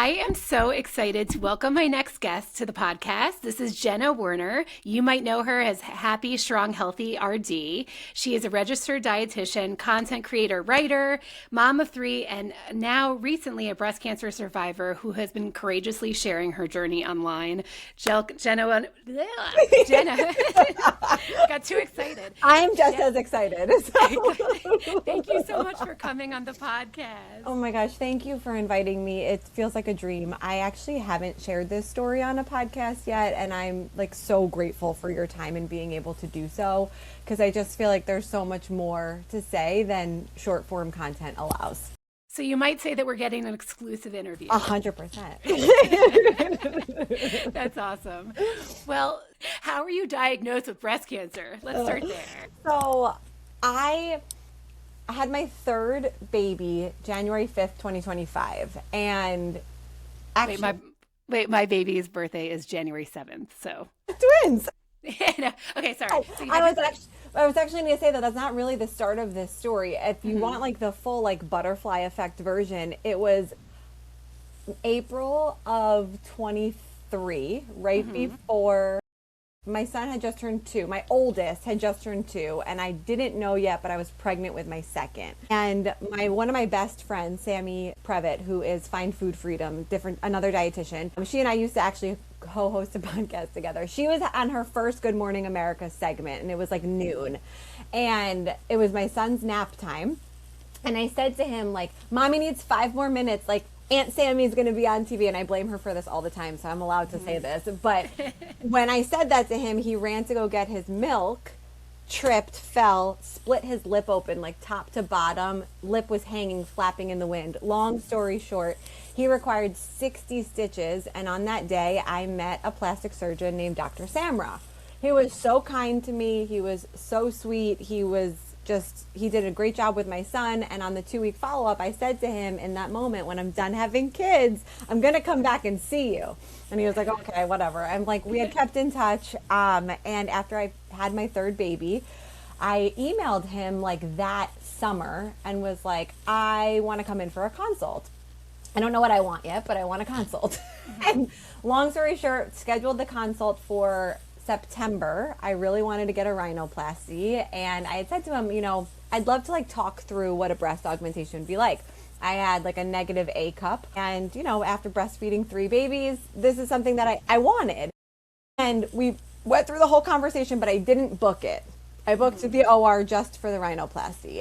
I am so excited to welcome my next guest to the podcast. This is Jenna Werner. You might know her as happystronghealthy.rd. She is a registered dietitian, content creator, writer, mom of three, and now recently a breast cancer survivor who has been courageously sharing her journey online. Jenna, got too excited. I am just as excited. So. Thank you so much for coming on the podcast. Oh my gosh, thank you for inviting me. It feels like a dream. I actually haven't shared this story on a podcast yet, and I'm like so grateful for your time and being able to do so, because I just feel like there's so much more to say than short form content allows. So you might say that we're getting an exclusive interview. 100%. That's awesome. Well, how are you diagnosed with breast cancer? Let's start there. So I had my third baby January 5th, 2025. And actually, my baby's birthday is January 7th. So twins. No. Okay, sorry. So I was actually going to say that that's not really the start of this story. If you want like the full like butterfly effect version, it was April of 23, right before my son had just turned 2. My oldest had just turned 2, and I didn't know yet, but I was pregnant with my second. And one of my best friends, Sammy Previtt, who is Find Food Freedom, another dietitian, she and I used to actually co-host a podcast together. She was on her first Good Morning America segment, and it was like noon, and it was my son's nap time. And I said to him, like, Mommy needs 5 more minutes, like Aunt Sammy's going to be on TV, and I blame her for this all the time, so I'm allowed to say this. But when I said that to him, he ran to go get his milk, tripped, fell, split his lip open, like top to bottom. Lip was hanging, flapping in the wind. Long story short, he required 60 stitches, and on that day, I met a plastic surgeon named Dr. Samra. He was so kind to me. He was so sweet. He did a great job with my son. And on the 2-week follow-up, I said to him in that moment, when I'm done having kids, I'm going to come back and see you. And he was like, okay, whatever. I'm like, we had kept in touch. And after I had my third baby, I emailed him like that summer and was like, I want to come in for a consult. I don't know what I want yet, but I want a consult. And long story short, scheduled the consult for September. I really wanted to get a rhinoplasty, and I had said to him, I'd love to like talk through what a breast augmentation would be like. I had like a negative A cup, and after breastfeeding 3 babies, this is something that I wanted. And we went through the whole conversation, but I didn't book it. I booked the OR just for the rhinoplasty.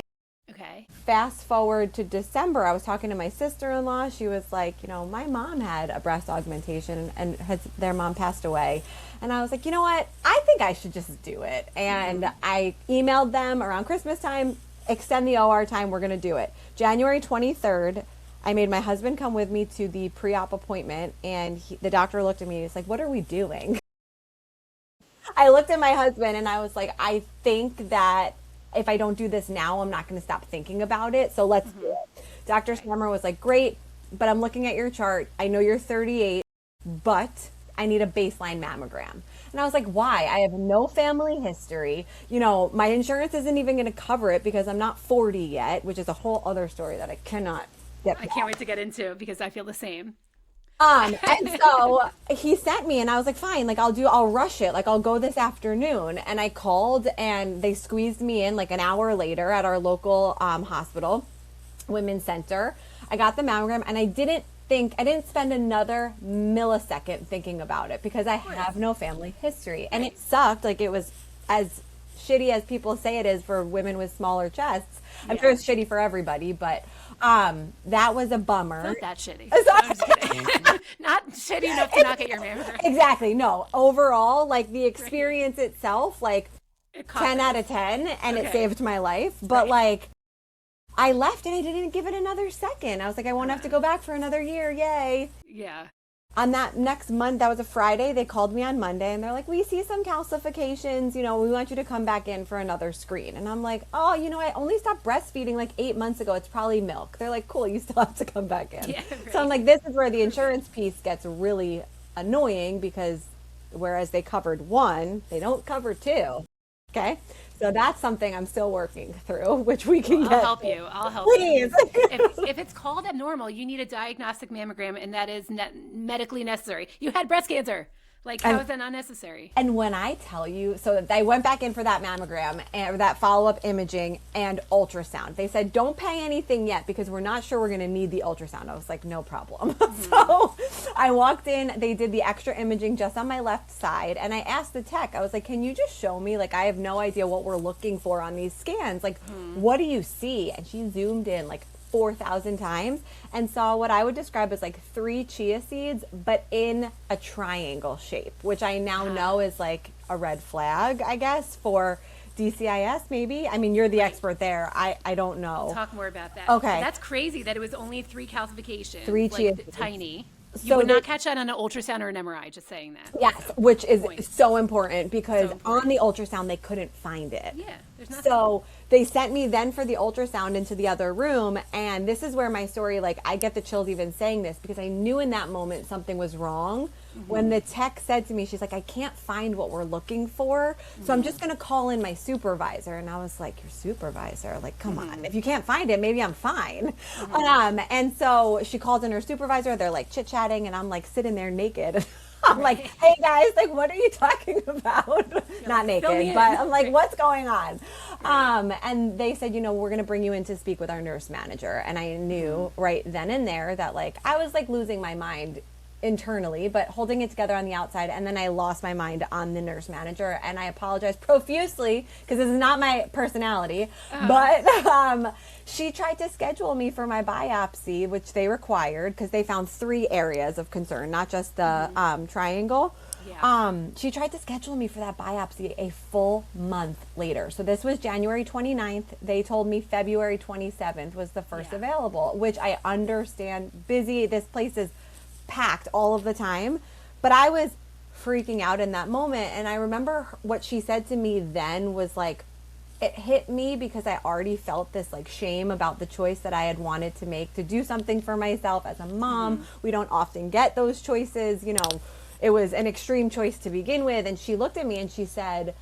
Okay. Fast forward to December, I was talking to my sister-in-law. She was like, my mom had a breast augmentation, and their mom passed away. And I was like, you know what? I think I should just do it. And I emailed them around Christmas time, extend the OR time, we're going to do it. January 23rd, I made my husband come with me to the pre-op appointment, and the doctor looked at me and he's like, what are we doing? I looked at my husband and I was like, I think that if I don't do this now, I'm not going to stop thinking about it. So let's do it. Dr. Stammer was like, great, but I'm looking at your chart. I know you're 38, but I need a baseline mammogram. And I was like, why? I have no family history. My insurance isn't even going to cover it because I'm not 40 yet, which is a whole other story that I cannot get I can't wait to get into because I feel the same. And so he sent me, and I was like, fine, like I'll rush it. Like I'll go this afternoon. And I called, and they squeezed me in like an hour later at our local hospital, Women's Center. I got the mammogram, and I didn't spend another millisecond thinking about it because I have no family history. And it sucked. Like it was as shitty as people say it is for women with smaller chests. I'm sure it's shitty for everybody, but that was a bummer. Not that shitty. No, I'm just kidding. Not shitty enough to not get your mammogram. Exactly. No. Overall, like the experience itself, like 10 out of 10, and it saved my life. But like I left and I didn't give it another second. I was like, I won't have to go back for another year. Yay. Yeah. On that next month, that was a Friday, they called me on Monday and they're like, we see some calcifications, we want you to come back in for another screen. And I'm like, oh, I only stopped breastfeeding like 8 months ago. It's probably milk. They're like, cool, you still have to come back in. Yeah, right. So I'm like, this is where the insurance piece gets really annoying because whereas they covered 1, they don't cover 2. Okay. So that's something I'm still working through, which we can I'll get. help you. I'll help Please. you. If it's called abnormal, you need a diagnostic mammogram, and that is medically necessary. You had breast cancer. Like, how is that not necessary? And when I tell you, so I went back in for that mammogram or that follow-up imaging and ultrasound. They said, don't pay anything yet because we're not sure we're going to need the ultrasound. I was like, no problem. So I walked in, they did the extra imaging just on my left side. And I asked the tech, I was like, can you just show me? Like, I have no idea what we're looking for on these scans. Like, what do you see? And she zoomed in like 4,000 times and saw what I would describe as like 3 chia seeds, but in a triangle shape, which I now know is like a red flag, I guess, for DCIS maybe. I mean, you're the expert there. I don't know. Talk more about that. Okay. That's crazy that it was only 3 calcifications. 3 chia like, seeds. tiny. You So would they- not catch that on an ultrasound or an MRI, just saying that. Yes, which is Point. so important because So important. on the ultrasound they couldn't find it. Yeah, there's nothing. So they sent me then for the ultrasound into the other room, and this is where my story, like, I get the chills even saying this because I knew in that moment something was wrong. When the tech said to me, she's like, I can't find what we're looking for, so I'm just going to call in my supervisor. And I was like, your supervisor? Like, come on. If you can't find it, maybe I'm fine. And so she calls in her supervisor. They're like chit-chatting, and I'm like sitting there naked. I'm like, hey guys, like, what are you talking about? Not fill me naked, in. but I'm like, what's going on? And they said, we're going to bring you in to speak with our nurse manager. And I knew right then and there that, like, I was like losing my mind internally, but holding it together on the outside. And then I lost my mind on the nurse manager, and I apologized profusely because this is not my personality. But she tried to schedule me for my biopsy, which they required because they found 3 areas of concern, not just the triangle. Yeah. She tried to schedule me for that biopsy a full month later. So this was January 29th. They told me February 27th was the first available, which I understand busy. This place is packed all of the time, but I was freaking out in that moment. And I remember what she said to me then was like, it hit me because I already felt this like shame about the choice that I had wanted to make to do something for myself as a mom. We don't often get those choices. It was an extreme choice to begin with. And she looked at me and she said,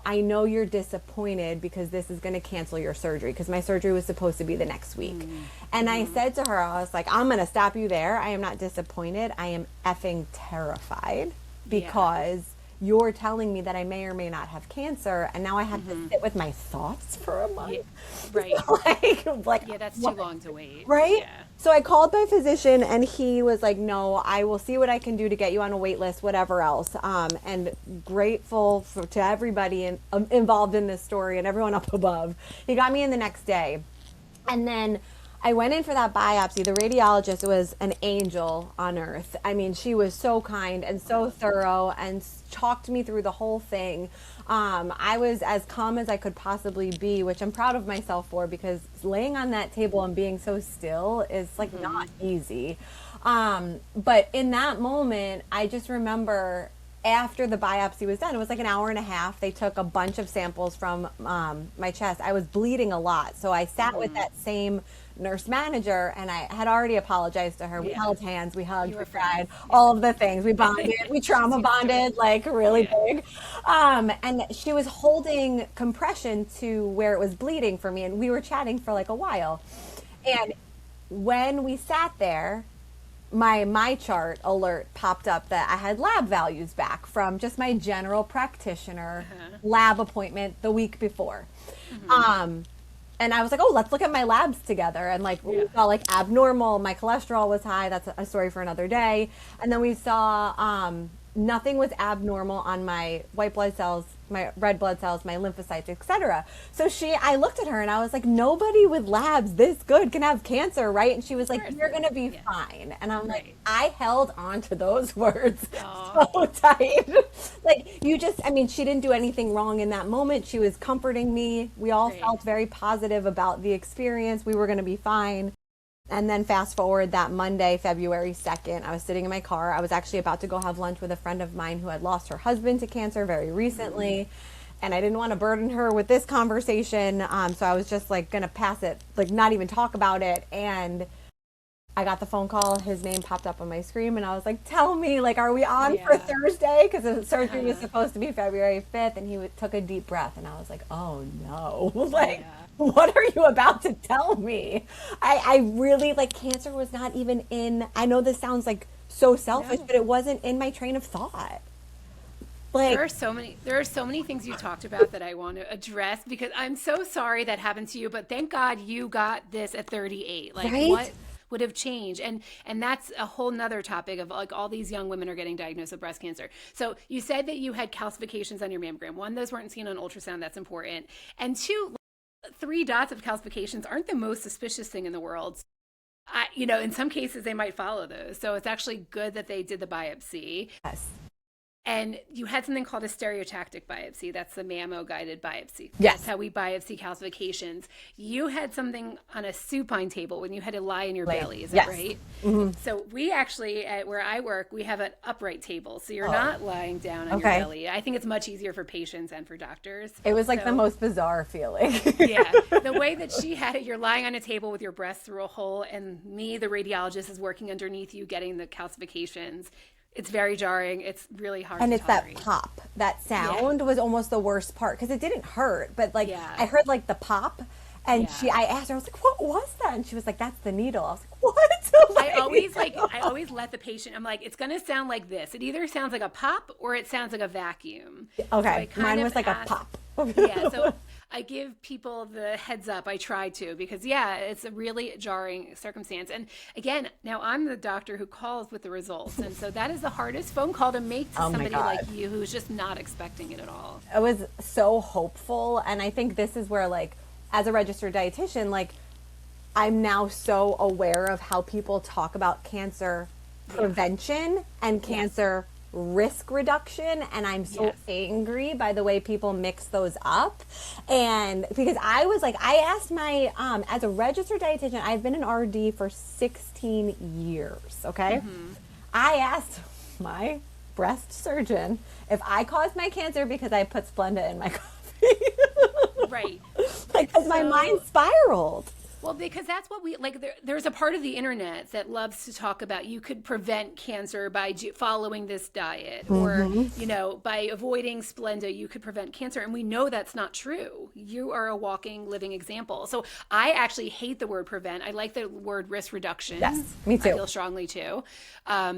I know you're disappointed because this is going to cancel your surgery, because my surgery was supposed to be the next week. And I said to her, I was like, I'm going to stop you there. I am not disappointed. I am effing terrified because you're telling me that I may or may not have cancer, and now I have to sit with my thoughts for a month. Right. like Yeah, that's what? too long to wait. Right? Yeah. So I called my physician, and he was like, no, I will see what I can do to get you on a wait list, whatever else. And grateful to everybody involved in this story and everyone up above. He got me in the next day. And then I went in for that biopsy. The radiologist was an angel on earth. I mean, she was so kind and so thorough and talked me through the whole thing. I was as calm as I could possibly be, which I'm proud of myself for, because laying on that table and being so still is like not easy. But in that moment, I just remember after the biopsy was done, it was like an hour and a half. They took a bunch of samples from my chest. I was bleeding a lot. So I sat with that same nurse manager, and I had already apologized to her. We held hands, we hugged, we cried, all of the things. We bonded, we trauma bonded, like really big. And she was holding compression to where it was bleeding for me, and we were chatting for like a while. And when we sat there, my chart alert popped up that I had lab values back from just my general practitioner lab appointment the week before. And I was like, oh, let's look at my labs together. And like, we saw like abnormal, my cholesterol was high. That's a story for another day. And then we saw nothing was abnormal on my white blood cells, my red blood cells, my lymphocytes, etc. So I looked at her and I was like, nobody with labs this good can have cancer, right? And she was like, you're going to be fine. And I'm like, I held on to those words so tight. Like, she didn't do anything wrong in that moment. She was comforting me. We all felt very positive about the experience. We were going to be fine. And then fast forward that Monday, February 2nd, I was sitting in my car. I was actually about to go have lunch with a friend of mine who had lost her husband to cancer very recently. And I didn't want to burden her with this conversation. So I was just like going to pass it, like not even talk about it. And I got the phone call, his name popped up on my screen, and I was like, tell me, like, are we on for Yeah. Thursday? Because the surgery was supposed to be February 5th, and he took a deep breath, and I was like, oh no, like, Yeah. what are you about to tell me? I really, like, cancer was not even in, I know this sounds like so selfish, No. but it wasn't in my train of thought. There Like, are so many things you talked about that I want to address because I'm so sorry that happened to you, but thank God you got this at 38. Like right? what would have changed? And that's a whole nother topic of like all these young women are getting diagnosed with breast cancer. So you said that you had calcifications on your mammogram. One, those weren't seen on ultrasound, that's important. And two, 3 dots of calcifications aren't the most suspicious thing in the world. In some cases they might follow those. So it's actually good that they did the biopsy. Yes. And you had something called a stereotactic biopsy. That's the mammo-guided biopsy. Yes. That's how we biopsy calcifications. You had something on a supine table when you had to lie in your Like, belly. Is yes. that right? So we actually, at where I work, we have an upright table. So you're not lying down on your Okay. belly. I think it's much easier for patients and for doctors. It was like the So- most bizarre feeling. yeah. The way that she had it, you're lying on a table with your breast through a hole, and me, the radiologist, is working underneath you getting the calcifications. It's very jarring. It's really hard And to it's tolerate. that pop. That sound was almost the worst part because it didn't hurt, but like Yeah. I heard like the pop, and Yeah. I asked her, I was like, "What was that?" And she was like, "That's the needle." I was like, "What?" I always let the patient, I'm like, it's going to sound like this. It either sounds like a pop or it sounds like a vacuum. So I Okay, kind mine of was like ask- a pop. Yeah, so I give people the heads up. I try to because it's a really jarring circumstance. And again, now I'm the doctor who calls with the results, and so that is the hardest phone call to make to Oh my somebody God. like you who's just not expecting it at all. I was so hopeful, and I think this is where, like, as a registered dietitian, like, I'm now so aware of how people talk about cancer prevention and cancer risk reduction, and I'm so Yes. angry by the way people mix those up. And because I was like, I asked my as a registered dietitian, I've been an RD for 16 years, okay? I asked my breast surgeon if I caused my cancer because I put Splenda in my coffee. Right. Like, because my So- mind spiraled. Well, because that's what we like. There's a part of the internet that loves to talk about you could prevent cancer by following this diet, or by avoiding Splenda, you could prevent cancer, and we know that's not true. You are a walking, living example. So I actually hate the word prevent. I like the word risk reduction. Yes, me too. I feel strongly too,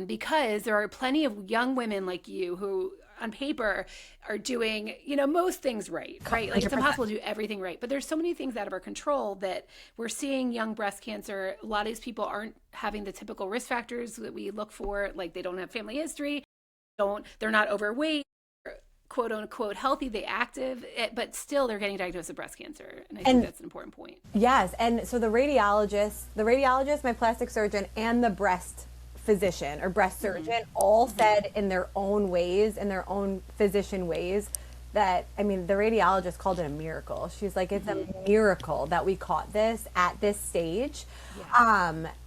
because there are plenty of young women like you who, on paper, are doing most things right. Like it's 100%. impossible to do everything right, but there's so many things out of our control that we're seeing young breast cancer. A lot of these people aren't having the typical risk factors that we look for, like they don't have family history, they're not overweight, quote unquote healthy, they active, but still they're getting diagnosed with breast cancer, and I think that's an important point. Yes, and so the radiologist, my plastic surgeon, and the breast physician or breast surgeon all said in their own ways, in their own physician ways, that, I mean, the radiologist called it a miracle. She's like, it's a miracle that we caught this at this stage.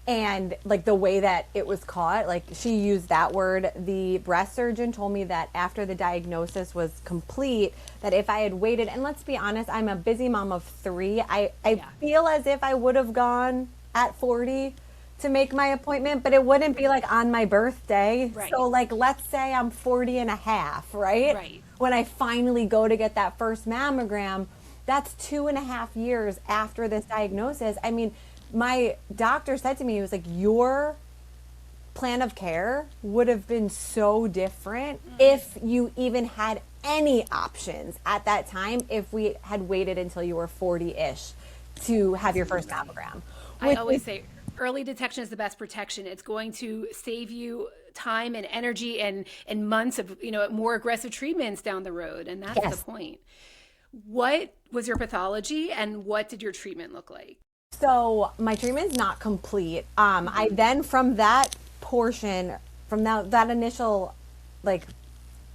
And like the way that it was caught, like she used that word. The breast surgeon told me that after the diagnosis was complete, that if I had waited, and let's be honest, I'm a busy mom of 3. I feel as if I would have gone at 40 to make my appointment, but it wouldn't be like on my birthday. Right. So like, let's say I'm 40 and a half, right? Right. When I finally go to get that first mammogram, that's 2.5 years after this diagnosis. I mean, my doctor said to me, he was like, your plan of care would have been so different if you even had any options at that time, if we had waited until you were 40-ish to have your first mammogram. I always say early detection is the best protection. It's going to save you time and energy and months of more aggressive treatments down the road, and that's Yes. the point. What was your pathology, and what did your treatment look like? So my treatment's not complete. I then, from that portion, from that initial like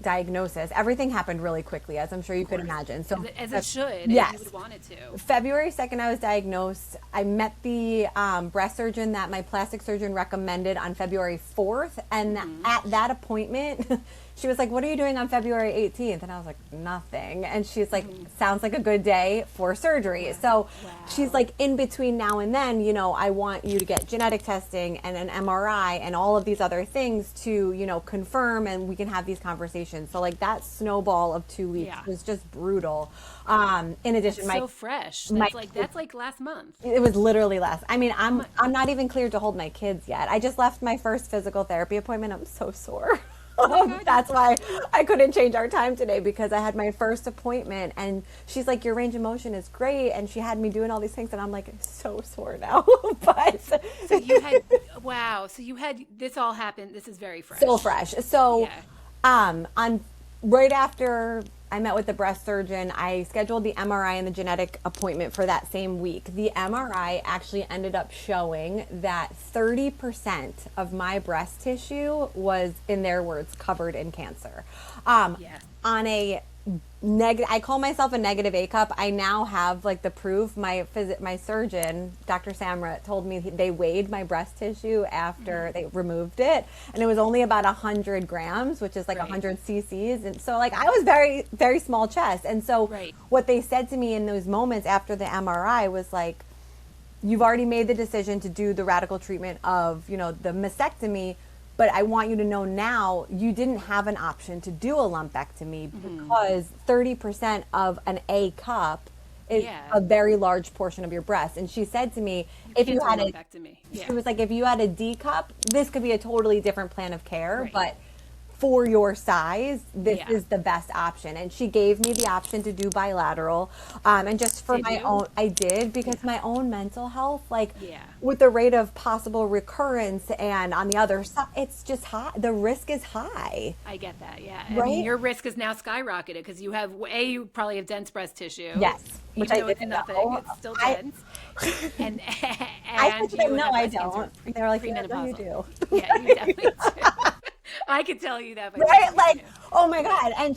diagnosis, everything happened really quickly, as I'm sure you could imagine. So as it should, yes. if you would want it to. February 2nd, I was diagnosed. I met the breast surgeon that my plastic surgeon recommended on February 4th. And at that appointment, she was like, what are you doing on February 18th? And I was like, nothing. And she's like, sounds like a good day for surgery. So she's like, in between now and then, you know, I want you to get genetic testing and an MRI and all of these other things to, you know, confirm, and we can have these conversations. So like that snowball of 2 weeks was just brutal. In addition, so fresh. That's like last month. It was literally last. I mean, I'm not even cleared to hold my kids yet. I just left my first physical therapy appointment. I'm so sore. That's why I couldn't change our time today, because I had my first appointment and she's like, your range of motion is great. And she had me doing all these things and I'm like, so sore now. But so you had, so you had, this all happened. This is very fresh. So fresh. So, on right after I met with the breast surgeon, I scheduled the MRI and the genetic appointment for that same week. The MRI actually ended up showing that 30% of my breast tissue was, in their words, covered in cancer. On a I call myself a negative A cup. I now have like the proof. My surgeon, Dr. Samra, told me they weighed my breast tissue after they removed it, and it was only about 100 grams, which is like 100 cc's. And so like I was very, very small chest. And so what they said to me in those moments after the MRI was like, you've already made the decision to do the radical treatment of, you know, the mastectomy, but I want you to know now you didn't have an option to do a lumpectomy because 30% of an A cup is a very large portion of your breast. And she said to me, if you had she was like, if you had a D cup, this could be a totally different plan of care, but for your size, this is the best option. And she gave me the option to do bilateral. And just for my own, I did, because my own mental health, like with the rate of possible recurrence and on the other side, it's just high. The risk is high. I get that. Yeah. I mean, your risk is now skyrocketed because you have, you probably have dense breast tissue. Yes. Which I didn't know. It's still dense. And I said, no, I don't. They were like, yeah, you do. Yeah, you definitely do. I could tell you that. Right? Like, oh my God. And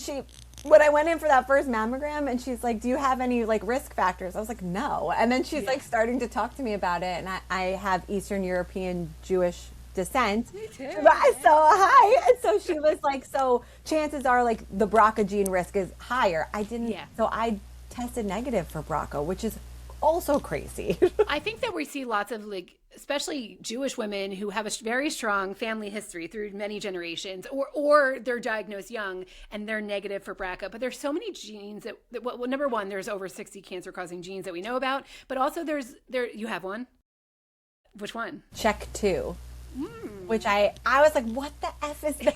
when I went in for that first mammogram, and she's like, do you have any like risk factors? I was like, no. And then she's like starting to talk to me about it. And I have Eastern European Jewish descent. Me too. So hi. And so she was like, so chances are like the BRCA gene risk is higher. I didn't. So I tested negative for BRCA, which is also crazy. I think that we see lots of like, especially Jewish women who have a very strong family history through many generations, or they're diagnosed young and they're negative for BRCA. But there's so many genes that well, number one, there's over 60 cancer-causing genes that we know about. But also you have one. Which one? Check 2. Which I was like, what the F is that?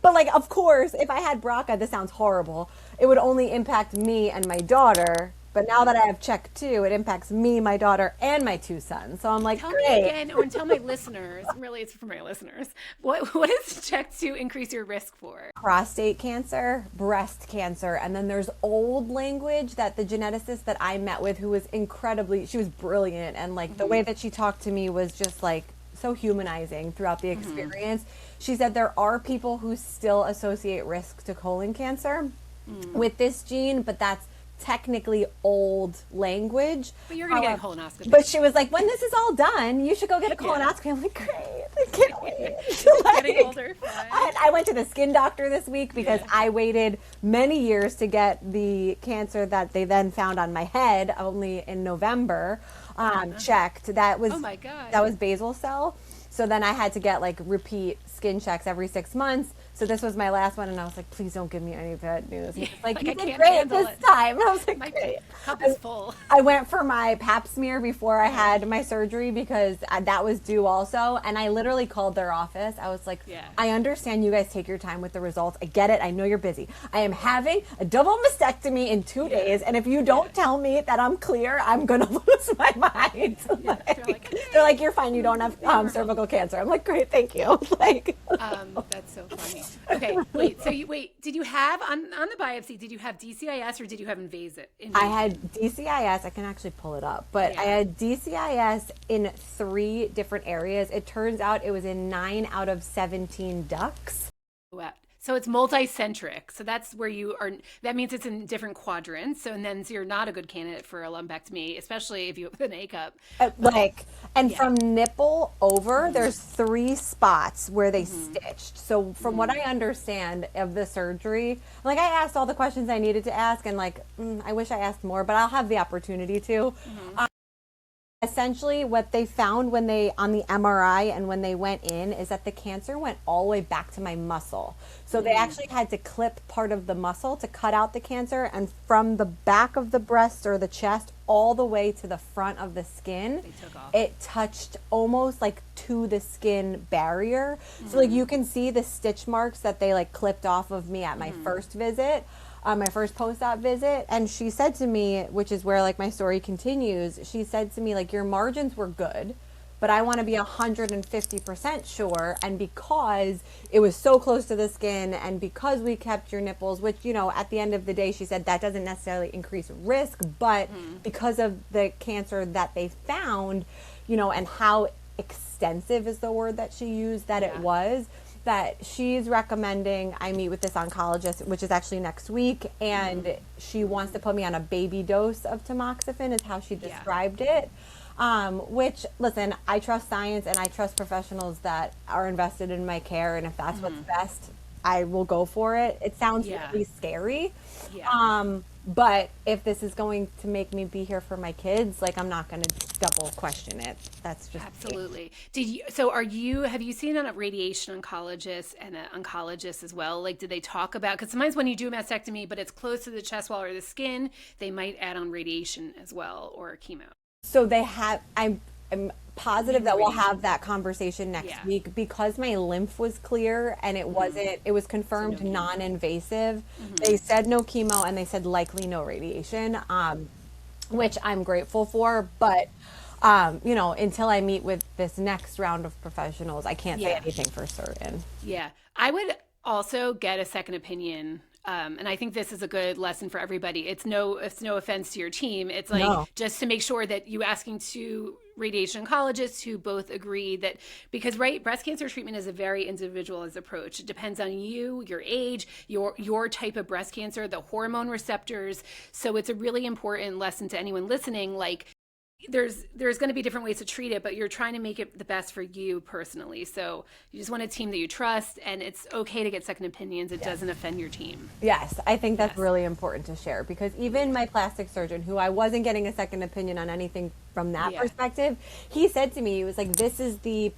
But like, of course, if I had BRCA, this sounds horrible, it would only impact me and my daughter. But now that I have check 2, it impacts me, my daughter, and my 2 sons. So I'm like, tell great. me again, or tell my listeners, really it's for my listeners, what does check 2 increase your risk for? Prostate cancer, breast cancer, and then there's old language that the geneticist that I met with, who was she was brilliant, and like the way that she talked to me was just like so humanizing throughout the experience. She said there are people who still associate risk to colon cancer with this gene, but that's technically old language. But you're going to get a colonoscopy. But she was like, when this is all done, you should go get a colonoscopy. I'm like, great. I can't wait. Getting older. I went to the skin doctor this week because I waited many years to get the cancer that they then found on my head only in November checked. That was, oh my God. That was basal cell. So then I had to get like repeat skin checks every 6 months. So this was my last one, and I was like, please don't give me any bad news. He was like, you did great this time. And I was like, my great. cup is full. I went for my pap smear before I had my surgery because that was due also. And I literally called their office. I was like, I understand you guys take your time with the results. I get it. I know you're busy. I am having a double mastectomy in 2 days. And if you don't tell me that I'm clear, I'm going to lose my mind. They're like, you're fine. You don't have cervical cancer. I'm like, great. Thank you. Like, that's so funny. Okay, wait. So did you have on the biopsy? Did you have DCIS or did you have invasive? I had DCIS. I can actually pull it up, but I had DCIS in 3 different areas. It turns out it was in 9 out of 17 ducts. Wow. So it's multicentric. So that's where that means it's in different quadrants. So you're not a good candidate for a lumpectomy, especially if you have an A cup. But yeah. From nipple over, there's 3 spots where they stitched. So from what I understand of the surgery, like I asked all the questions I needed to ask, and like, I wish I asked more, but I'll have the opportunity to. Essentially, what they found when they on the MRI and when they went in is that the cancer went all the way back to my muscle. So they actually had to clip part of the muscle to cut out the cancer, and from the back of the breast or the chest all the way to the front of the skin, it touched almost like to the skin barrier. So like you can see the stitch marks that they like clipped off of me at my first visit. My first post-op visit, and she said to me, which is where like my story continues, she said to me like, your margins were good, but I want to be 150% sure, and because it was so close to the skin and because we kept your nipples, which, you know, at the end of the day, she said that doesn't necessarily increase risk, but because of the cancer that they found, you know, and how extensive is the word that she used that it was, that she's recommending I meet with this oncologist, which is actually next week, and she wants to put me on a baby dose of tamoxifen is how she described it. Which, listen, I trust science and I trust professionals that are invested in my care, and if that's what's best, I will go for it. It sounds really scary. But if this is going to make me be here for my kids, like I'm not going to double question it. That's just absolutely. Have you seen a radiation oncologist and an oncologist as well? Like, did they talk about, because sometimes when you do a mastectomy, but it's close to the chest wall or the skin, they might add on radiation as well or chemo. So they have, I'm positive that we'll have that conversation next week because my lymph was clear and it was confirmed non-invasive. They said no chemo and they said likely no radiation, which I'm grateful for. But, you know, until I meet with this next round of professionals, I can't say anything for certain. Yeah. I would also get a second opinion. And I think this is a good lesson for everybody. It's no offense to your team. It's like just to make sure that you asking to radiation oncologists who both agree that, because breast cancer treatment is a very individualized approach. It depends on you, your age, your type of breast cancer, the hormone receptors. So it's a really important lesson to anyone listening. Like, there's going to be different ways to treat it, but you're trying to make it the best for you personally. So you just want a team that you trust, and it's okay to get second opinions. It doesn't offend your team. Yes, I think that's really important to share, because even my plastic surgeon, who I wasn't getting a second opinion on anything from that perspective, he said to me, he was like, this is the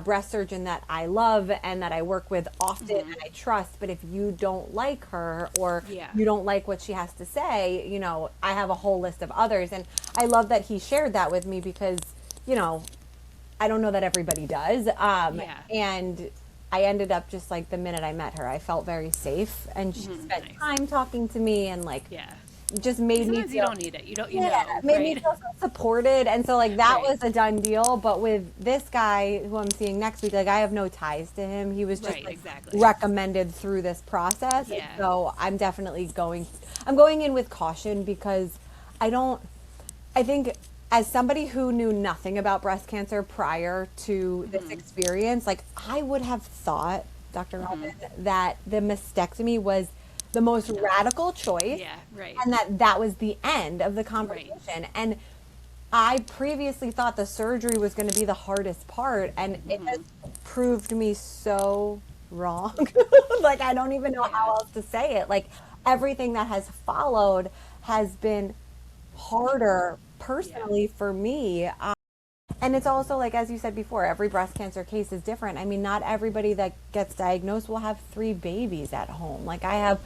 breast surgeon that I love and that I work with often and I trust, but if you don't like her or you don't like what she has to say, you know, I have a whole list of others. And I love that he shared that with me because, you know, I don't know that everybody does. And I ended up just like the minute I met her, I felt very safe, and she spent time talking to me and like just made me feel, you don't need it. You don't, made me feel so supported. And so like that was a done deal. But with this guy who I'm seeing next week, like I have no ties to him. He was just recommended through this process. And so I'm definitely going in with caution because I think as somebody who knew nothing about breast cancer prior to this experience, like I would have thought, Dr. Robyn, that the mastectomy was the most radical choice, and that was the end of the conversation. And I previously thought the surgery was going to be the hardest part, and it has proved me so wrong. Like I don't even know how else to say it. Like everything that has followed has been harder personally for me. And it's also like, as you said before, every breast cancer case is different. I mean, not everybody that gets diagnosed will have 3 babies at home. Like I have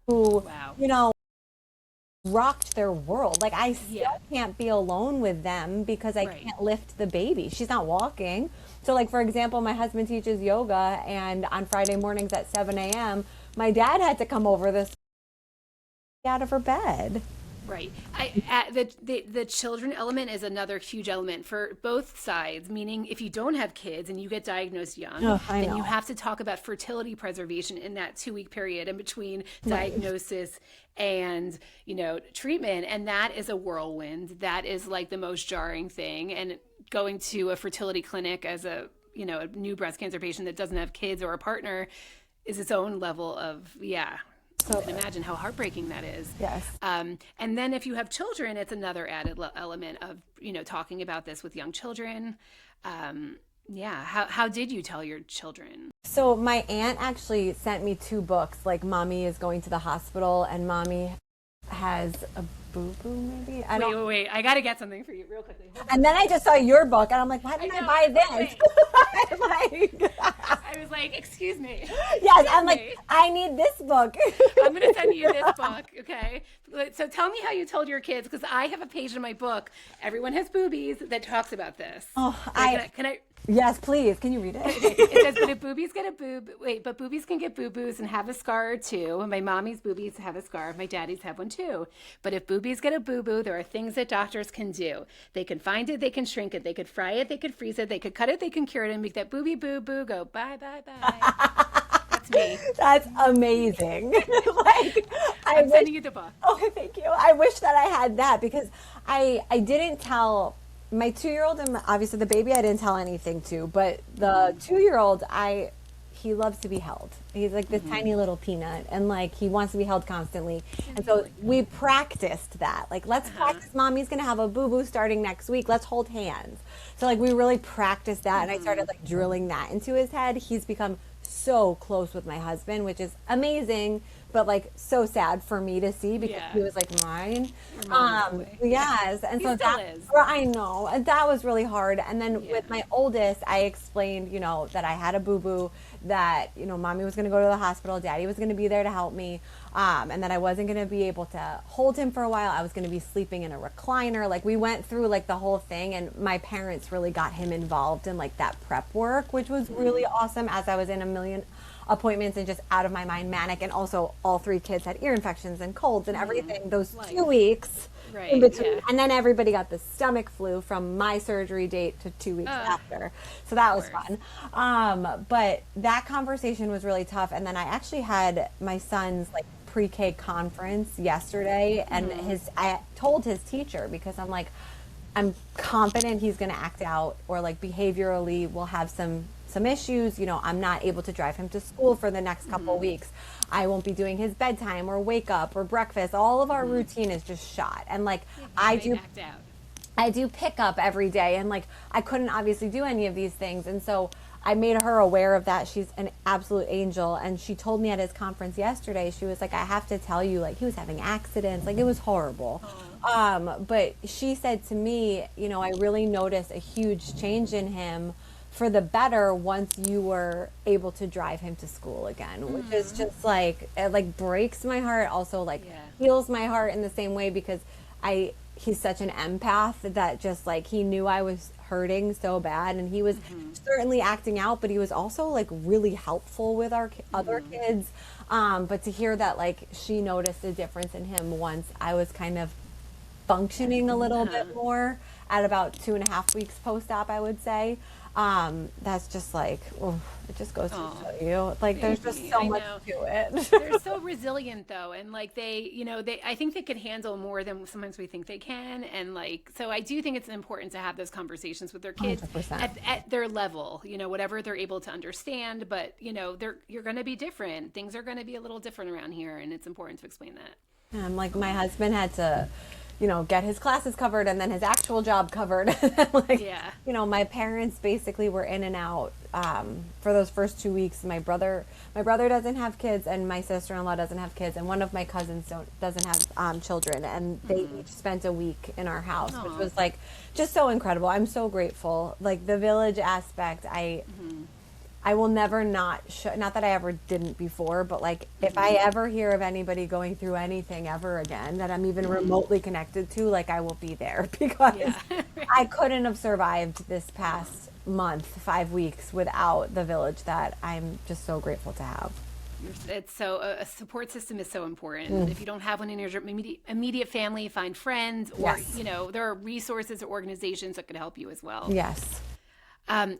who, you know, rocked their world. Like I still can't be alone with them because I can't lift the baby. She's not walking. So like, for example, my husband teaches yoga, and on Friday mornings at 7 a.m., my dad had to come over this out of her bed. Right. The children element is another huge element for both sides, meaning if you don't have kids and you get diagnosed young, then you have to talk about fertility preservation in that 2-week period in between diagnosis and, you know, treatment. And that is a whirlwind. That is like the most jarring thing. And going to a fertility clinic as a a new breast cancer patient that doesn't have kids or a partner is its own level of, so I can imagine how heartbreaking that is. Yes. And then if you have children, it's another added element of, talking about this with young children. How did you tell your children? So my aunt actually sent me 2 books, like Mommy is Going to the Hospital and Mommy has a boo-boo, maybe? Wait. I got to get something for you real quickly. And then I just saw your book, and I'm like, why didn't I buy this? I was like, excuse me. Yes, I'm like, I need this book. I'm going to send you this book, okay? So tell me how you told your kids, because I have a page in my book, Everyone Has Boobies, that talks about this. Oh, Can I Yes, please. Can you read it? It says, but boobies can get boo-boos and have a scar too. My mommy's boobies have a scar. My daddy's have one too. But if boobies get a boo-boo, there are things that doctors can do. They can find it, they can shrink it, they could fry it, they could freeze it, they could cut it, they can cure it, and make that boobie boo-boo go bye, bye, bye. That's me. That's amazing. I'm sending you the book. Oh, thank you. I wish that I had that, because I didn't tell my 2-year-old, and obviously the baby I didn't tell anything to, but the 2-year-old, he loves to be held. He's like this tiny little peanut, and like he wants to be held constantly. And so we practiced that. Like, let's practice. Mommy's gonna have a boo-boo starting next week. Let's hold hands. So like we really practiced that, and I started like drilling that into his head. He's become so close with my husband, which is amazing, but like so sad for me to see, because he was like mine. Yes, and so that is. I know, and that was really hard. And then with my oldest, I explained, that I had a boo-boo, that mommy was going to go to the hospital, daddy was going to be there to help me, and that I wasn't going to be able to hold him for a while. I was going to be sleeping in a recliner. Like, we went through like the whole thing, and my parents really got him involved in like that prep work, which was really awesome, as I was in a million appointments and just out of my mind manic. And also all 3 kids had ear infections and colds and everything those 2 weeks in between. And then everybody got the stomach flu from my surgery date to 2 weeks after. So that was fun. But that conversation was really tough. And then I actually had my son's like pre-K conference yesterday, and I told his teacher, because I'm like, I'm confident he's going to act out, or like behaviorally we'll have some issues. I'm not able to drive him to school for the next couple weeks. I won't be doing his bedtime or wake up or breakfast. All of our routine is just shot. And like I do pick up every day, and like I couldn't obviously do any of these things. And so I made her aware of that. She's an absolute angel. And she told me at his conference yesterday, she was like, I have to tell you, like, he was having accidents. Like, it was horrible. But she said to me, I really noticed a huge change in him for the better once you were able to drive him to school again, which is just like, it like breaks my heart, also like heals my heart in the same way, because he's such an empath that just like, he knew I was hurting so bad, and he was certainly acting out, but he was also like really helpful with our other kids. But to hear that like she noticed a difference in him once I was kind of functioning a little bit more at about 2.5 weeks post-op, I would say. That's just like, it just goes to show you, like, there's just so much to it. They're so resilient though, and like I think they can handle more than sometimes we think they can, and like, so I do think it's important to have those conversations with their kids at their level, whatever they're able to understand. But you're going to be different. Things are going to be a little different around here, and it's important to explain that. Like, my husband had to get his classes covered and then his actual job covered. My parents basically were in and out for those first 2 weeks. My brother doesn't have kids, and my sister-in-law doesn't have kids, and one of my cousins doesn't have children, and they each spent a week in our house, which was like just so incredible. I'm so grateful. Like, the village aspect, I will never not that I ever didn't before, but like, if I ever hear of anybody going through anything ever again that I'm even remotely connected to, like, I will be there, because I couldn't have survived this past month, 5 weeks, without the village that I'm just so grateful to have. It's so, a support system is so important. If you don't have one in your immediate family, find friends, or there are resources or organizations that could help you as well. Yes.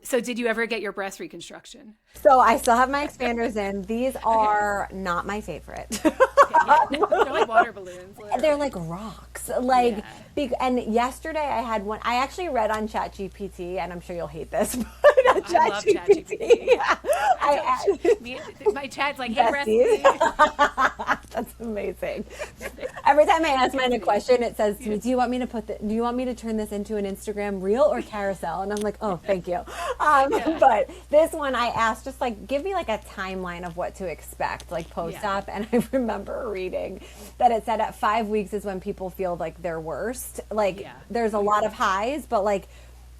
So did you ever get your breast reconstruction? So I still have my expanders in. These are not my favorite. They're like water balloons. Literally. They're like rocks. Like, Yeah. and yesterday I had one. I actually read on ChatGPT, and I'm sure you'll hate this, but I love ChatGPT. Yeah. My chat's like, hey, breast. That's amazing. Every time I ask mine a question, it says to me, do you want me to turn this into an Instagram reel or carousel? And I'm like, oh, thank you. But this one I asked, just like, give me like a timeline of what to expect, like post-op. And I remember reading that it said at 5 weeks is when people feel like their worst. Like there's a lot of highs, but like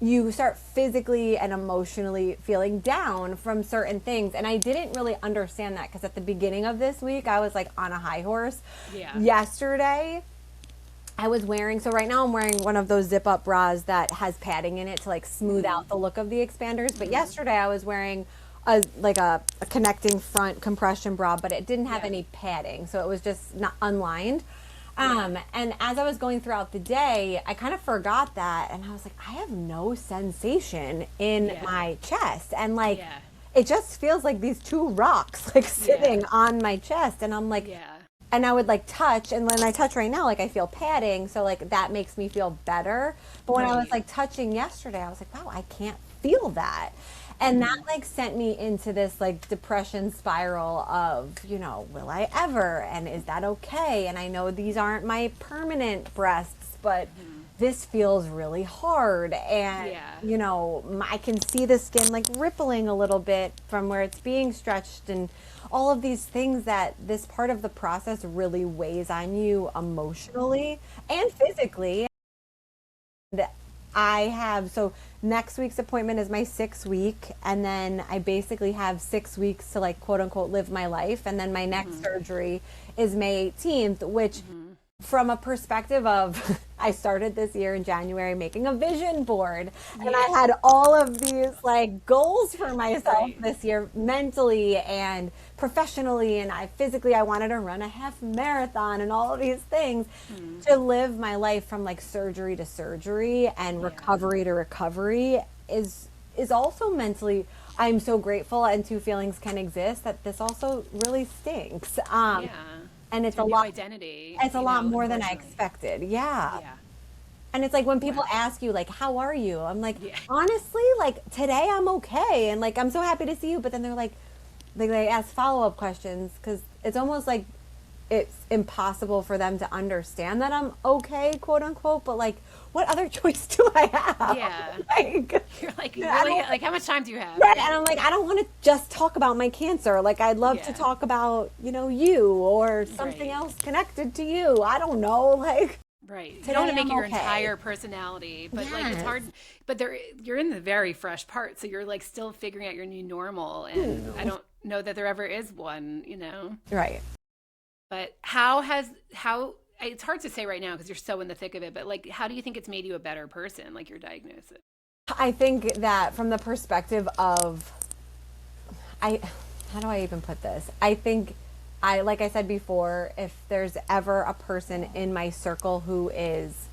you start physically and emotionally feeling down from certain things. And I didn't really understand that because at the beginning of this week, I was like on a high horse. Yeah. Yesterday, I was wearing, so right now I'm wearing one of those zip up bras that has padding in it to like smooth out the look of the expanders. But yesterday I was wearing a connecting front compression bra, but it didn't have any padding. So it was just not unlined. And as I was going throughout the day, I kind of forgot that. And I was like, I have no sensation in my chest. And like, it just feels like these two rocks like sitting on my chest. And I'm like, and I would like touch. And when I touch right now, like I feel padding. So like that makes me feel better. But when I was like touching yesterday, I was like, wow, I can't feel that. And that like sent me into this like depression spiral of, you know, will I ever? And is that okay? And I know these aren't my permanent breasts, but this feels really hard. And, you know, I can see the skin like rippling a little bit from where it's being stretched and all of these things that this part of the process really weighs on you emotionally and physically. So next week's appointment is my 6th week, and then I basically have 6 weeks to like quote unquote live my life, and then my next surgery is May 18th, which from a perspective of I started this year in January making a vision board, and I had all of these like goals for myself this year mentally and professionally, and I wanted to run a half marathon and all of these things to live my life from like surgery to surgery and recovery to recovery is also mentally. I'm so grateful, and two feelings can exist, that this also really stinks. And it's a lot identity. It's a lot more than I expected. And it's like when people ask you like, how are you? I'm like, honestly, like today I'm okay. And like, I'm so happy to see you. But then they're like, they ask follow-up questions because it's almost like it's impossible for them to understand that I'm okay, quote unquote. But like, what other choice do I have? You're like, really? Like, how much time do you have? Right. And I'm like, I don't want to just talk about my cancer. Like, I'd love to talk about, you know, you or something else connected to you. I don't know. Like, you don't want to make it your entire personality, but like it's hard. But you're in the very fresh part, so you're like still figuring out your new normal, and I don't know that there ever is one, you know. Right. But it's hard to say right now because you're so in the thick of it. But like, how do you think it's made you a better person? Like your diagnosis. I think that from the perspective of, how do I even put this? I think like I said before, if there's ever a person in my circle who is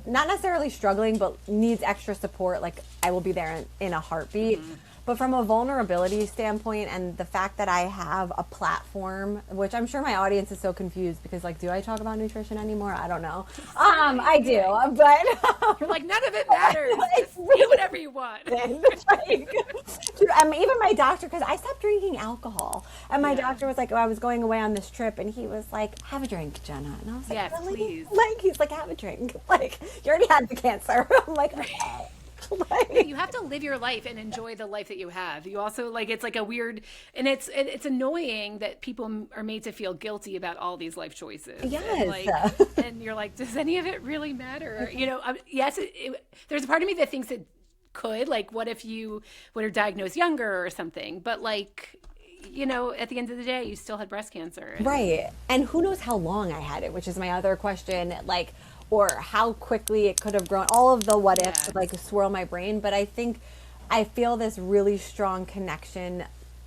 not necessarily struggling, but needs extra support, like I will be there in a heartbeat. But from a vulnerability standpoint and the fact that I have a platform, which I'm sure my audience is so confused because like, do I talk about nutrition anymore? I don't know. I do, but you're like, none of it matters. Just do whatever you want. Even my doctor, because I stopped drinking alcohol, and my doctor was like, I was going away on this trip, and he was like, have a drink, Jenna. And I was like, really? Please. Like, he's like, have a drink. Like, you already had the cancer. I'm like, okay. You have to live your life and enjoy the life that you have. You also like, it's like a weird, and it's annoying that people are made to feel guilty about all these life choices. And you're like, does any of it really matter? You know, yes, there's a part of me that thinks it could, like, what if you were diagnosed younger or something? But like, you know, at the end of the day, you still had breast cancer. Right. And who knows how long I had it, which is my other question. Like, or how quickly it could have grown. All of the what ifs would like swirl my brain. But I think I feel this really strong connection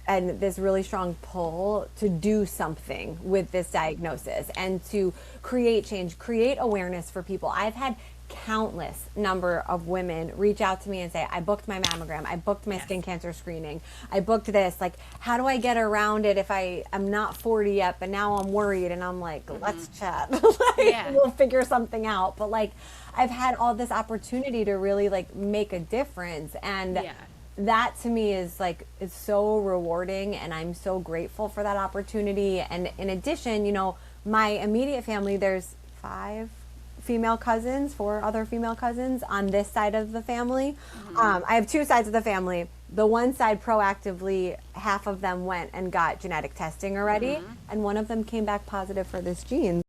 and this really strong pull to do something with this diagnosis and to create change, create awareness for people. I've had countless number of women reach out to me and say, I booked my mammogram, I booked my skin cancer screening, I booked this, like, how do I get around it if I'm not 40 yet, but now I'm worried? And I'm like, let's chat. We'll figure something out. But like, I've had all this opportunity to really like make a difference. And that to me is like, it's so rewarding, and I'm so grateful for that opportunity. And in addition, you know, my immediate family, there's 4 other female cousins on this side of the family. I have 2 sides of the family. The one side proactively, half of them went and got genetic testing already, and one of them came back positive for this gene.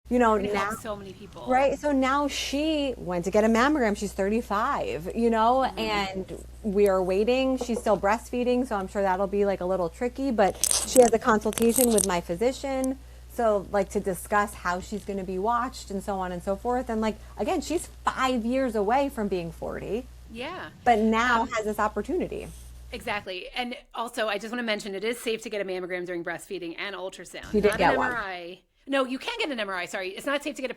You know, now so many people. Right. So now she went to get a mammogram. She's 35, you know, and we are waiting. She's still breastfeeding, so I'm sure that'll be like a little tricky, but she has a consultation with my physician. So like to discuss how she's going to be watched and so on and so forth. And like, again, she's 5 years away from being 40. Yeah. But now has this opportunity. Exactly. And also, I just want to mention, it is safe to get a mammogram during breastfeeding and ultrasound. You did get one. MRI. No, you can get an MRI. Sorry. It's not safe to get a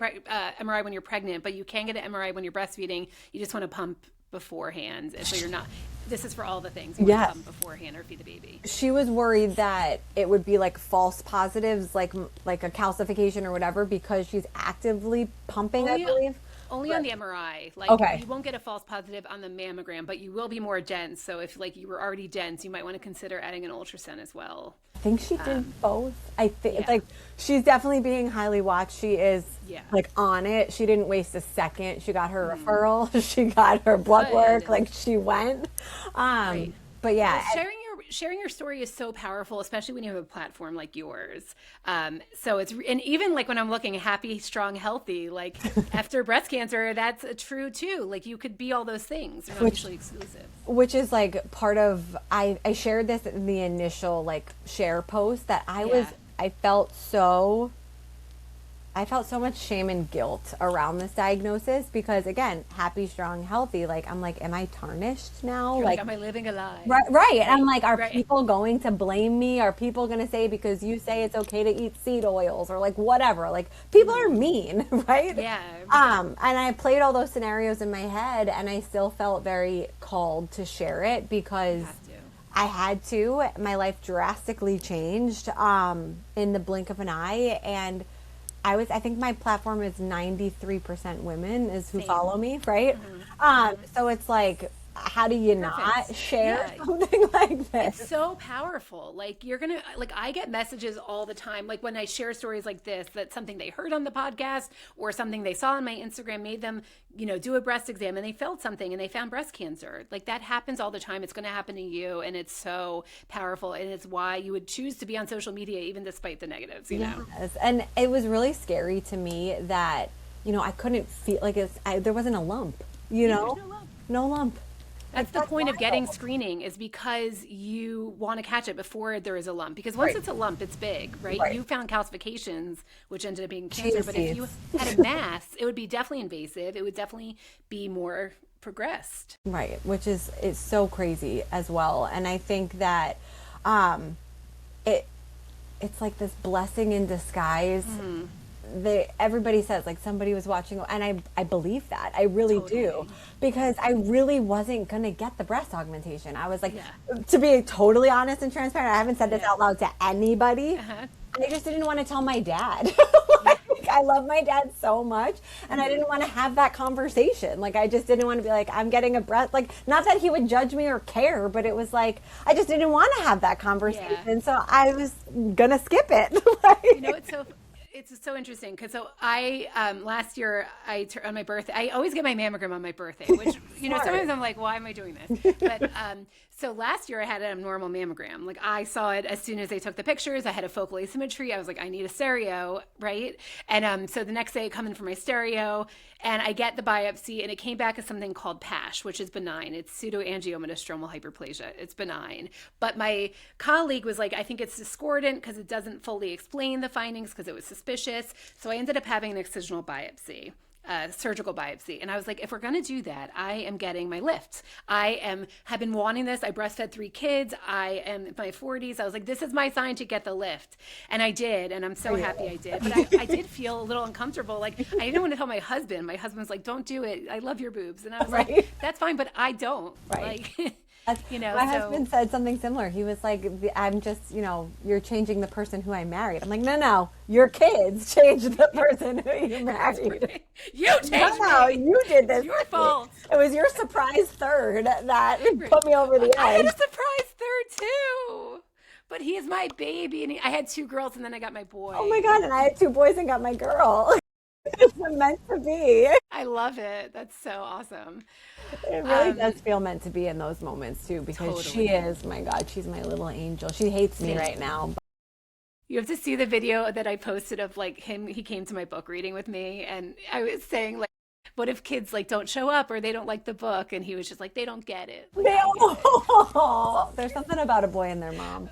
MRI when you're pregnant, but you can get an MRI when you're breastfeeding. You just want to pump beforehand. And so you're not, this is for all the things. You want to pump beforehand or feed the baby. She was worried that it would be like false positives, like a calcification or whatever, because she's actively pumping, I believe. Only on the MRI. Like, you won't get a false positive on the mammogram, but you will be more dense. So if like you were already dense, you might want to consider adding an ultrasound as well. I think she did both. I think like she's definitely being highly watched. She is like on it. She didn't waste a second. She got her referral. She got her blood work. Like she went. But yeah, sharing your story is so powerful, especially when you have a platform like yours. So it's, and even like when I'm looking happy, strong, healthy, like after breast cancer, that's true too. Like you could be all those things. They're not mutually exclusive. Which is like part of, I shared this in the initial like share post that I felt so much shame and guilt around this diagnosis because, again, happy, strong, healthy. Like, I'm like, am I tarnished now? Like, am I living a lie? Right. And I'm like, are people going to blame me? Are people going to say because you say it's okay to eat seed oils or like whatever? Like, people are mean, right? Yeah. And I played all those scenarios in my head, and I still felt very called to share it because I had to. My life drastically changed in the blink of an eye, and I think my platform is 93% women is who follow me, right? So it's like, how do you not share something like this? It's so powerful. Like I get messages all the time. Like when I share stories like this, that's something they heard on the podcast or something they saw on my Instagram made them, do a breast exam and they felt something and they found breast cancer. Like that happens all the time. It's going to happen to you. And it's so powerful. And it's why you would choose to be on social media, even despite the negatives, you know? And it was really scary to me that, I couldn't feel like there wasn't a lump, There's no lump. That's the point of getting screening is because you want to catch it before there is a lump. Because once it's a lump, it's big, right? You found calcifications, which ended up being cancer. But if you had a mass, it would be definitely invasive. It would definitely be more progressed. Right, which is so crazy as well. And I think that it's like this blessing in disguise. Everybody says like somebody was watching, and I believe that. I really do, because I really wasn't gonna get the breast augmentation. I was like, to be totally honest and transparent, I haven't said this out loud to anybody. I just didn't want to tell my dad. I love my dad so much, and I didn't want to have that conversation. Like, I just didn't want to be like, I'm getting a breast. Like, not that he would judge me or care, but it was like, I just didn't want to have that conversation. So I was gonna skip it. It's so interesting because I last year on my birthday, I always get my mammogram on my birthday, which sometimes I'm like, why am I doing this? But so last year I had a normal mammogram. Like I saw it as soon as they took the pictures. I had a focal asymmetry. I was like, I need a stereo, right? And so the next day I come in for my stereo and I get the biopsy and it came back as something called PASH, which is benign. It's pseudoangioma stromal hyperplasia. It's benign. But my colleague was like, I think it's discordant because it doesn't fully explain the findings because it was suspicious. So I ended up having an excisional biopsy. surgical biopsy. And I was like, if we're going to do that, I am getting my lifts. Have been wanting this. I breastfed 3 kids. I am in my 40s. I was like, this is my sign to get the lift. And I did. And I'm so happy I did. But I did feel a little uncomfortable. Like, I didn't want to tell my husband. My husband's like, don't do it. I love your boobs. And I was like, that's fine, but I don't. Right. Like, my husband said something similar. He was like, I'm just, you're changing the person who I married. I'm like, no, your kids changed the person who you married. You changed me. You did this. It's your fault. It was your surprise third that put me over the edge. I had a surprise third too. But he is my baby. And I had 2 girls and then I got my boy. Oh my God. And I had 2 boys and got my girl. It's meant to be. I love it. That's so awesome. It really does feel meant to be in those moments too, because she is, my God, she's my little angel. She hates me right now. But you have to see the video that I posted of like him. He came to my book reading with me, and I was saying like, what if kids like don't show up or they don't like the book? And he was just like, they don't get it. There's something about a boy and their mom.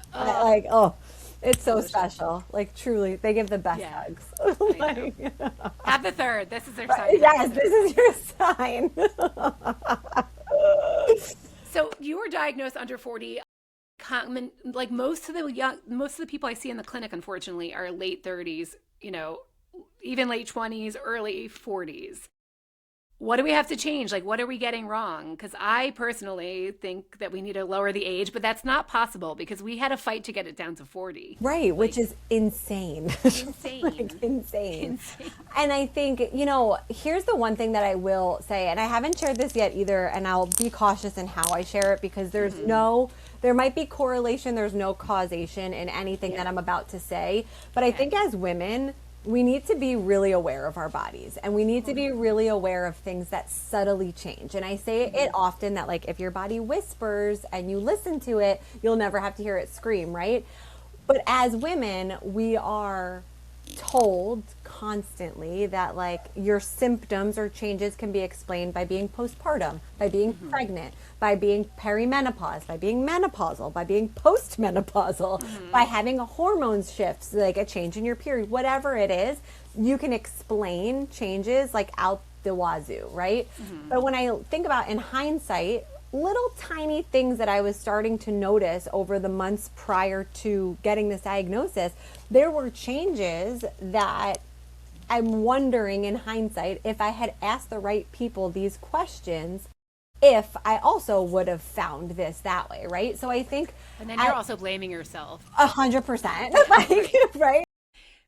It's so special. Like, truly, they give the best hugs. Have the third. This is their sign. Yes, this is your sign. So you were diagnosed under 40. Common, like most of the people I see in the clinic, unfortunately, are late 30s, even late 20s, early 40s. What do we have to change? Like, what are we getting wrong? Because I personally think that we need to lower the age, but that's not possible because we had a fight to get it down to 40. Right, which is insane. Insane. And I think, here's the one thing that I will say, and I haven't shared this yet either, and I'll be cautious in how I share it because there might be correlation, there's no causation in anything that I'm about to say. But I think as women, we need to be really aware of our bodies, and we need to be really aware of things that subtly change. And I say it often that like if your body whispers and you listen to it, you'll never have to hear it scream, right? But as women, we are told constantly that like your symptoms or changes can be explained by being postpartum, by being pregnant, by being perimenopause, by being menopausal, by being postmenopausal, by having a hormones shifts, like a change in your period, whatever it is, you can explain changes like out the wazoo, right? But when I think about in hindsight, little tiny things that I was starting to notice over the months prior to getting this diagnosis, there were changes that I'm wondering in hindsight if I had asked the right people these questions, if I also would have found this that way, right? So I think... And then you're also blaming yourself. 100%, right?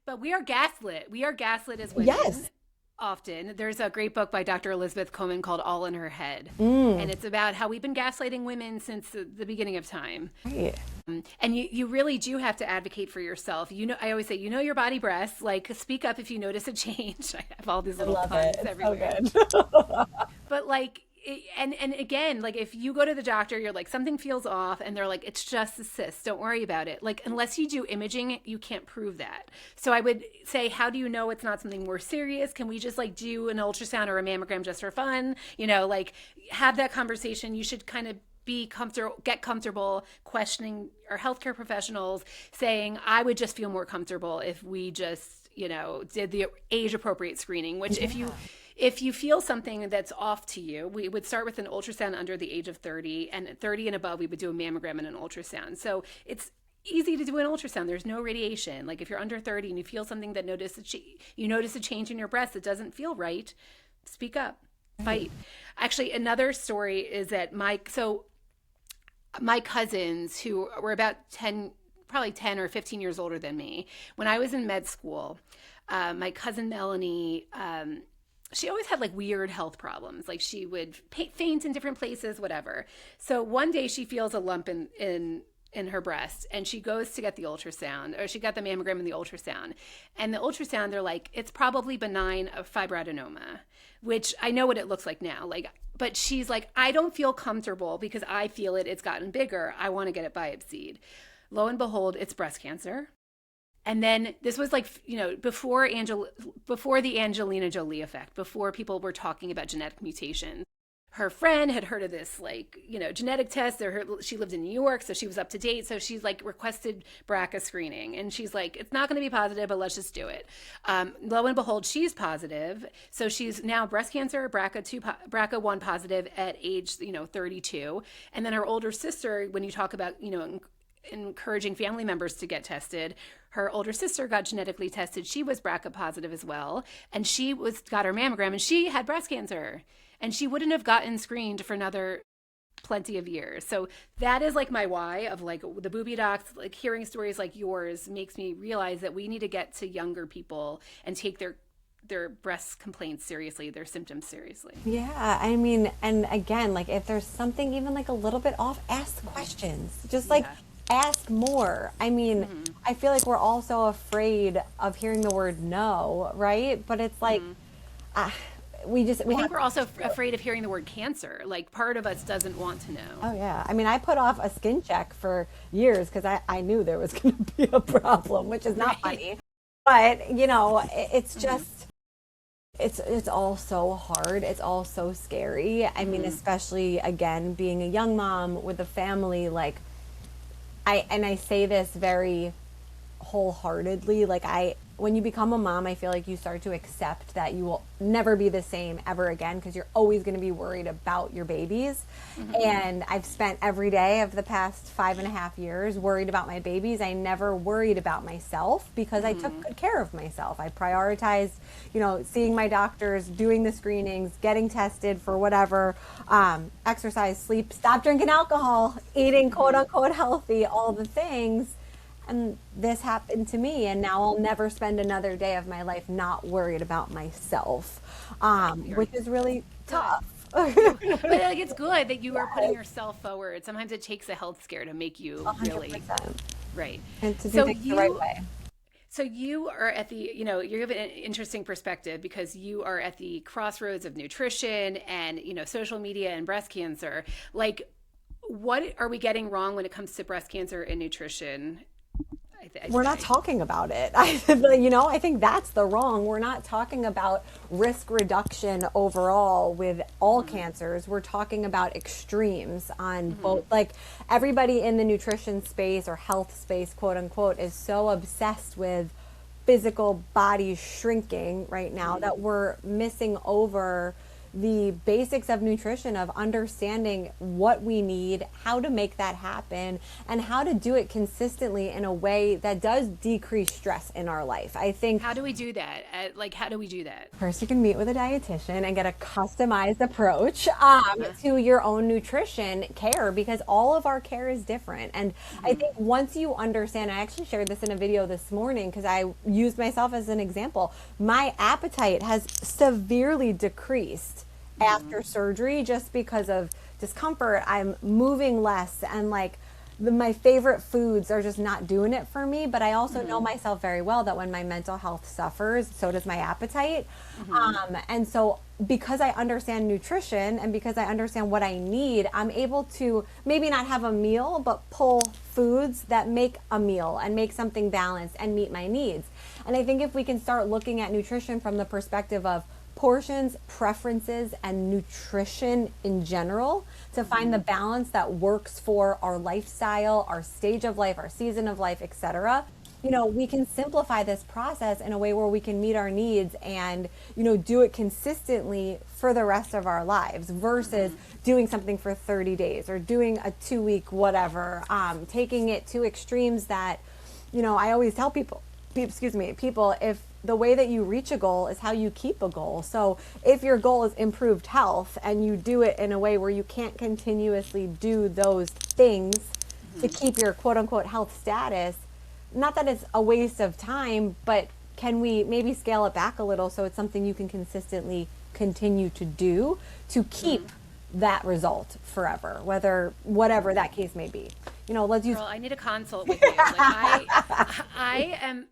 But we are gaslit. We are gaslit as women. Yes. Often. There's a great book by Dr. Elizabeth Coleman called All in Her Head. And it's about how we've been gaslighting women since the beginning of time. Right. And you really do have to advocate for yourself. I always say, your body breasts, like speak up if you notice a change. I have all these little puns everywhere. So good. But like, and again, like if you go to the doctor, you're like, something feels off, and they're like, it's just a cyst, don't worry about it. Like, unless you do imaging, you can't prove that. So I would say, how do you know it's not something more serious? Can we just like do an ultrasound or a mammogram just for fun? Like have that conversation. You should kind of get comfortable questioning our healthcare professionals, saying, I would just feel more comfortable if we just, did the age appropriate screening, which if you feel something that's off to you, we would start with an ultrasound under the age of 30, and at 30 and above, we would do a mammogram and an ultrasound. So it's easy to do an ultrasound. There's no radiation. Like if you're under 30 and you feel something that you notice a change in your breast that doesn't feel right, speak up, fight. Actually, another story is that my cousins who were about probably 10 or 15 years older than me, when I was in med school, my cousin Melanie, she always had like weird health problems. Like she would faint in different places, whatever. So one day she feels a lump in her breast, and she goes to get the ultrasound, or she got the mammogram and the ultrasound. And the ultrasound, they're like, it's probably benign fibroadenoma, which I know what it looks like now. Like, but she's like, I don't feel comfortable because I feel it's gotten bigger. I want to get it biopsied. Lo and behold, it's breast cancer. And then this was like, before the Angelina Jolie effect, before people were talking about genetic mutations. her friend had heard of this, like, genetic test. She lived in New York, so she was up to date. So she's like requested BRCA screening, and she's like, it's not going to be positive, but let's just do it. Lo and behold, she's positive. So she's now breast cancer, BRCA1 positive at age 32. And then her older sister, when you talk about encouraging family members to get tested, her older sister got genetically tested. She was BRCA positive as well, and she got her mammogram, and she had breast cancer. And she wouldn't have gotten screened for another plenty of years. So that is like my why of like the boobie docs, like hearing stories like yours makes me realize that we need to get to younger people and take their breast complaints seriously, their symptoms seriously. Yeah, I mean, and again, like if there's something even like a little bit off, ask questions. Just like ask more. I mean, I feel like we're all so afraid of hearing the word no, right? But it's like, I think we're also afraid of hearing the word cancer. Like part of us doesn't want to know. Oh yeah. I mean, I put off a skin check for years because I knew there was going to be a problem, which is not funny. But it's just, it's all so hard. It's all so scary. I mean, especially again, being a young mom with a family, like I say this very wholeheartedly, like when you become a mom, I feel like you start to accept that you will never be the same ever again because you're always going to be worried about your babies. And I've spent every day of the past 5.5 years worried about my babies. I never worried about myself because I took good care of myself. I prioritized, seeing my doctors, doing the screenings, getting tested for whatever, exercise, sleep, stop drinking alcohol, eating quote unquote healthy, all the things. And this happened to me, and now I'll never spend another day of my life not worried about myself, which is really tough. But like, it's good that you are putting yourself forward. Sometimes it takes a health scare to make you 100%. Really right. And to do things the right way. So you are at the, you have an interesting perspective because you are at the crossroads of nutrition and, social media and breast cancer. Like, what are we getting wrong when it comes to breast cancer and nutrition? We're not talking about it. I think that's the wrong. We're not talking about risk reduction overall with all cancers. We're talking about extremes on both. Like everybody in the nutrition space or health space, quote unquote, is so obsessed with physical body shrinking right now that we're missing over the basics of nutrition, of understanding what we need, how to make that happen, and how to do it consistently in a way that does decrease stress in our life. I think. How do we do that? How do we do that? First, you can meet with a dietitian and get a customized approach to your own nutrition care, because all of our care is different. And I think once you understand, I actually shared this in a video this morning because I used myself as an example. My appetite has severely decreased after surgery just because of discomfort. I'm moving less, and like my favorite foods are just not doing it for me. But I also know myself very well that when my mental health suffers, so does my appetite. And so because I understand nutrition and because I understand what I need, I'm able to maybe not have a meal, but pull foods that make a meal and make something balanced and meet my needs. And I think if we can start looking at nutrition from the perspective of portions, preferences, and nutrition in general to find the balance that works for our lifestyle, our stage of life, our season of life, etc. We can simplify this process in a way where we can meet our needs and, do it consistently for the rest of our lives versus doing something for 30 days or doing a 2-week whatever, taking it to extremes that, I always tell people, if the way that you reach a goal is how you keep a goal. So if your goal is improved health and you do it in a way where you can't continuously do those things to keep your quote unquote health status, not that it's a waste of time, but can we maybe scale it back a little so it's something you can consistently continue to do to keep that result forever, whatever that case may be. Let's use. Girl, I need a consult with you. Like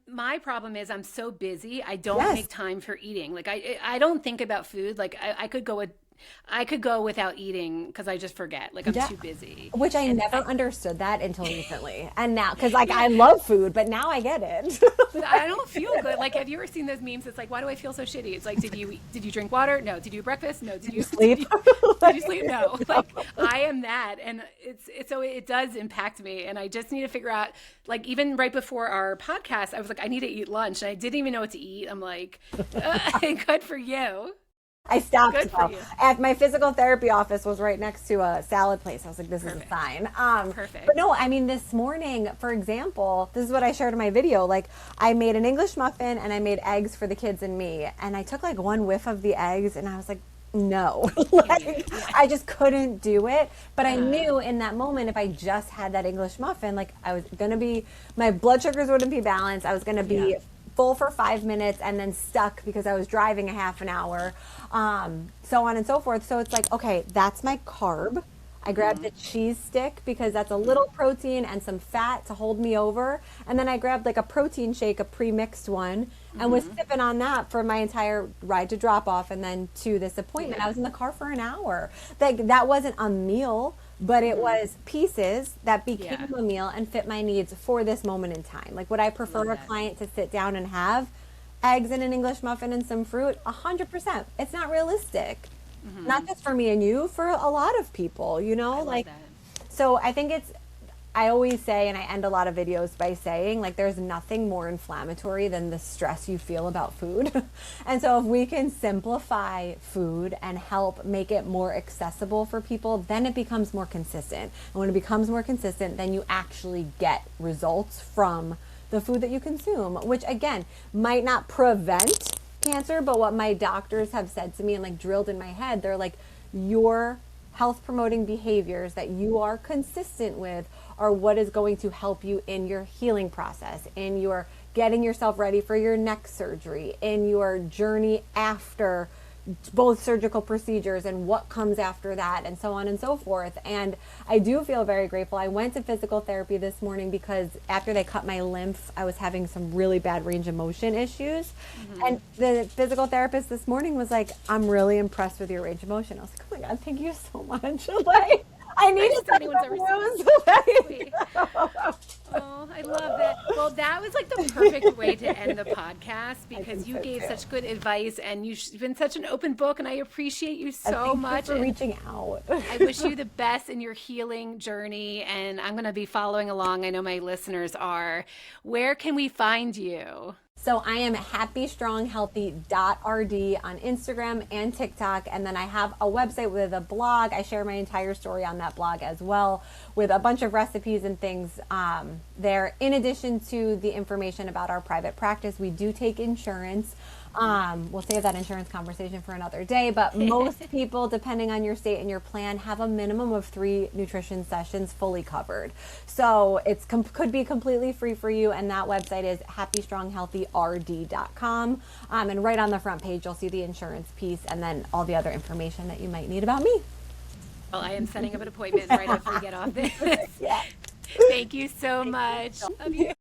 my problem is I'm so busy. I don't make time for eating. Like I don't think about food. Like I could go without eating because I just forget. Like I'm too busy. Which I never understood that until recently. And now, because I love food, but now I get it. But I don't feel good. Like, have you ever seen those memes? It's like, why do I feel so shitty? It's like, did you drink water? No. Did you eat breakfast? No. Did you sleep? Did you sleep? No. Like, I am that. And so it does impact me. And I just need to figure out, like, even right before our podcast, I was like, I need to eat lunch. And I didn't even know what to eat. I'm like, good for you. I stopped. Good for you. At my physical therapy office was right next to a salad place. I was like, this is a sign. Perfect. But no, I mean, this morning, for example, this is what I shared in my video. Like, I made an English muffin and I made eggs for the kids and me. And I took like one whiff of the eggs and I was like, no, like, I just couldn't do it. But I knew in that moment, if I just had that English muffin, like I was going to be, my blood sugars wouldn't be balanced. I was going to be full for 5 minutes and then stuck because I was driving a half an hour, so on and so forth. So it's like, okay, that's my carb. I grabbed the cheese stick because that's a little protein and some fat to hold me over. And then I grabbed like a protein shake, a pre-mixed one, and was sipping on that for my entire ride to drop off and then to this appointment. I was in the car for an hour. That wasn't a meal, but it was pieces that became a meal and fit my needs for this moment in time. Like, would I prefer a client to sit down and have eggs and an English muffin and some fruit? 100%. It's not realistic. Not just for me and you, for a lot of people, you know, like, so I think I always say, and I end a lot of videos by saying, like, there's nothing more inflammatory than the stress you feel about food. And so if we can simplify food and help make it more accessible for people, then it becomes more consistent. And when it becomes more consistent, then you actually get results from the food that you consume, which again, might not prevent cancer, but what my doctors have said to me and like drilled in my head, they're like, your health promoting behaviors that you are consistent with are what is going to help you in your healing process, in your getting yourself ready for your next surgery, in your journey after both surgical procedures and what comes after that, and so on and so forth. And I do feel very grateful. I went to physical therapy this morning because after they cut my lymph, I was having some really bad range of motion issues. And the physical therapist this morning was like, I'm really impressed with your range of motion. I was like, oh my God, thank you so much. Like, I needed some news. Oh, I love that. Well, that was like the perfect way to end the podcast because you gave such good advice and you've been such an open book, and I appreciate you so much. Thank you for reaching out. I wish you the best in your healing journey, and I'm going to be following along. I know my listeners are. Where can we find you? So I am happystronghealthy.rd on Instagram and TikTok. And then I have a website with a blog. I share my entire story on that blog as well, with a bunch of recipes and things there. In addition to the information about our private practice, we do take insurance. We'll save that insurance conversation for another day, but most people, depending on your state and your plan, have a minimum of 3 nutrition sessions fully covered. So it's could be completely free for you, and that website is happystronghealthy.rd.com. And right on the front page, you'll see the insurance piece and then all the other information that you might need about me. Well, I am setting up an appointment right after we get off this. Thank you so much. Love you.